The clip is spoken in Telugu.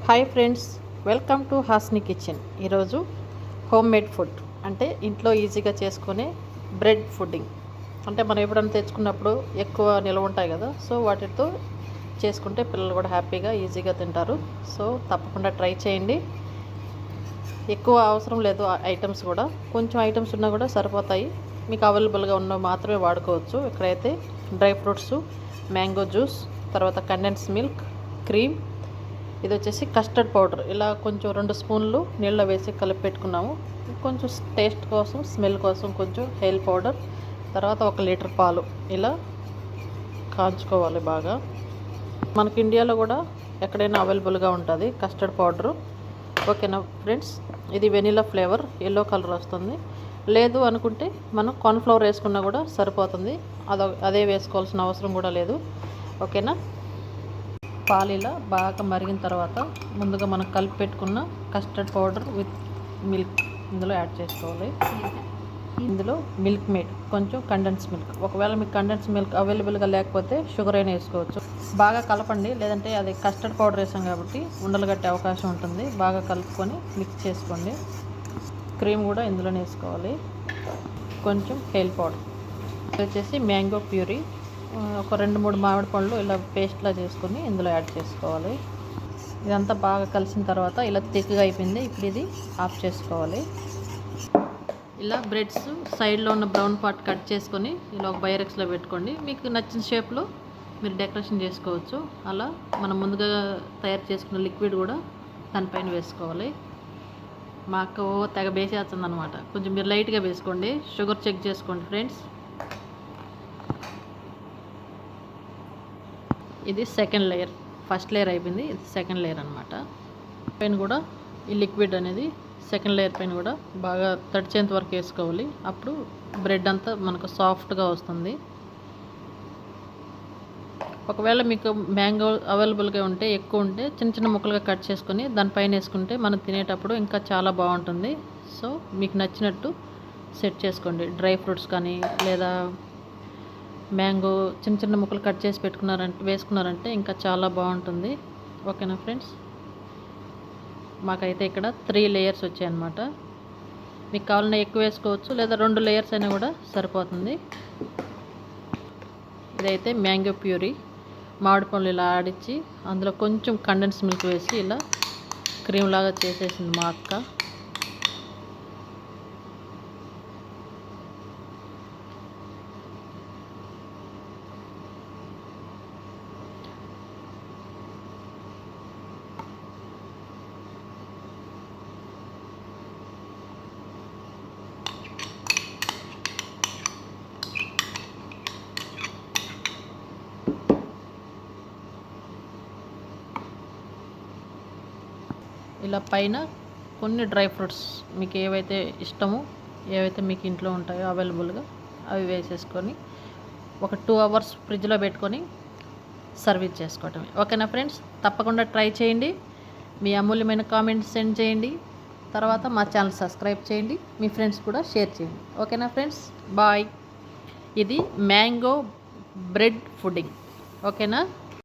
Hi friends, welcome to Hasni kitchen. ఈరోజు హోమ్ మేడ్ ఫుడ్ అంటే ఇంట్లో ఈజీగా చేసుకునే బ్రెడ్ ఫుడ్డింగ్. అంటే మనం ఎప్పుడైనా తెచ్చుకున్నప్పుడు ఎక్కువ నిల్వ ఉంటాయి కదా, సో వాటితో చేసుకుంటే పిల్లలు కూడా హ్యాపీగా ఈజీగా తింటారు. సో తప్పకుండా ట్రై చేయండి. ఎక్కువ అవసరం లేదు ఐటమ్స్ కూడా, కొంచెం ఐటమ్స్ ఉన్నా కూడా సరిపోతాయి. మీకు అవైలబుల్గా ఉన్న మాత్రమే వాడుకోవచ్చు. ఇక్కడైతే డ్రై ఫ్రూట్స్, మ్యాంగో జ్యూస్, తర్వాత కండెన్స్ మిల్క్, క్రీమ్, ఇది వచ్చేసి కస్టర్డ్ పౌడర్. ఇలా కొంచెం 2 స్పూన్లు నీళ్ళలో వేసి కలిపి పెట్టుకున్నాము. కొంచెం టేస్ట్ కోసం, స్మెల్ కోసం కొంచెం హెయిల్ పౌడర్, తర్వాత 1 లీటర్ పాలు ఇలా కాంచుకోవాలి బాగా. మనకి ఇండియాలో కూడా ఎక్కడైనా అవైలబుల్గా ఉంటుంది కస్టర్డ్ పౌడరు. ఓకేనా ఫ్రెండ్స్, ఇది వెనిలా ఫ్లేవర్, ఎల్లో కలర్ వస్తుంది. లేదు అనుకుంటే మనం కార్న్ఫ్లవర్ వేసుకున్నా కూడా సరిపోతుంది. అదే వేసుకోవాల్సిన అవసరం కూడా లేదు. ఓకేనా. పాలు ఇలా బాగా మరిగిన తర్వాత ముందుగా మనం కలిపి పెట్టుకున్న కస్టర్డ్ పౌడర్ విత్ మిల్క్ ఇందులో యాడ్ చేసుకోవాలి. ఇందులో మిల్క్ మేడ్, కొంచెం కండెన్స్ మిల్క్. ఒకవేళ మీకు కండెన్స్ మిల్క్ అవైలబుల్గా లేకపోతే షుగర్ అయినా వేసుకోవచ్చు. బాగా కలపండి, లేదంటే అది కస్టర్డ్ పౌడర్ వేసాం కాబట్టి ఉండలు కట్టే అవకాశం ఉంటుంది. బాగా కలుపుకొని మిక్స్ చేసుకోండి. క్రీమ్ కూడా ఇందులోనే వేసుకోవాలి. కొంచెం హెయిల్ పౌడర్, ఇది వచ్చేసి మ్యాంగో ప్యూరీ. ఒక 2-3 మామిడి పళ్ళు ఇలా పేస్ట్లా చేసుకొని ఇందులో యాడ్ చేసుకోవాలి. ఇదంతా బాగా కలిసిన తర్వాత ఇలా థిక్గా అయిపోయింది. ఇప్పుడు ఇది ఆఫ్ చేసుకోవాలి. ఇలా బ్రెడ్స్ సైడ్లో ఉన్న బ్రౌన్ పార్ట్ కట్ చేసుకొని ఇలా ఒక బైరెక్స్లో పెట్టుకోండి. మీకు నచ్చిన షేప్లో మీరు డెకరేషన్ చేసుకోవచ్చు. అలా మనం ముందుగా తయారు చేసుకున్న లిక్విడ్ కూడా దానిపైన వేసుకోవాలి. మాకు తెగ వేసేస్తుంది అనమాట. కొంచెం మీరు లైట్గా వేసుకోండి. షుగర్ చెక్ చేసుకోండి ఫ్రెండ్స్. ఇది సెకండ్ లేయర్. ఫస్ట్ లేయర్ అయిపోయింది, ఇది సెకండ్ లేయర్ అనమాట. పైన కూడా ఈ లిక్విడ్ అనేది సెకండ్ లేయర్ పైన కూడా బాగా తడిచేంత వరకు వేసుకోవాలి. అప్పుడు బ్రెడ్ అంతా మనకు సాఫ్ట్గా వస్తుంది. ఒకవేళ మీకు మ్యాంగో అవైలబుల్గా ఉంటే, ఎక్కువ ఉంటే చిన్న చిన్న ముక్కలుగా కట్ చేసుకొని దానిపైన వేసుకుంటే మనం తినేటప్పుడు ఇంకా చాలా బాగుంటుంది. సో మీకు నచ్చినట్టు సెట్ చేసుకోండి. డ్రై ఫ్రూట్స్ కానీ లేదా మ్యాంగో చిన్న చిన్న ముక్కలు కట్ చేసి వేసుకున్నారంటే ఇంకా చాలా బాగుంటుంది. ఓకేనా ఫ్రెండ్స్, మాకైతే ఇక్కడ 3 లేయర్స్ వచ్చాయన్నమాట. మీకు కావాలన్నా ఎక్కువ వేసుకోవచ్చు, లేదా 2 లేయర్స్ అయినా కూడా సరిపోతుంది. ఇదైతే మ్యాంగో ప్యూరీ, మామిడి పళ్ళు ఇలా ఆడించి అందులో కొంచెం కండెన్స్ మిల్క్ వేసి ఇలా క్రీమ్ లాగా చేసేసింది మా అక్క. ఇలా పైన కొన్ని డ్రై ఫ్రూట్స్ మీకు ఏవైతే ఇష్టమో, ఏవైతే మీకు ఇంట్లో ఉంటాయో అవైలబుల్గా అవి వేసేసుకొని ఒక 2 అవర్స్ ఫ్రిడ్జ్లో పెట్టుకొని సర్వీస్ చేసుకోవటమే. ఓకేనా ఫ్రెండ్స్, తప్పకుండా ట్రై చేయండి. మీ అమూల్యమైన కామెంట్స్ సెండ్ చేయండి. తర్వాత మా ఛానల్ సబ్స్క్రైబ్ చేయండి. మీ ఫ్రెండ్స్ కూడా షేర్ చేయండి. ఓకేనా ఫ్రెండ్స్, బాయ్. ఇది మ్యాంగో బ్రెడ్ ఫుడ్డింగ్. ఓకేనా.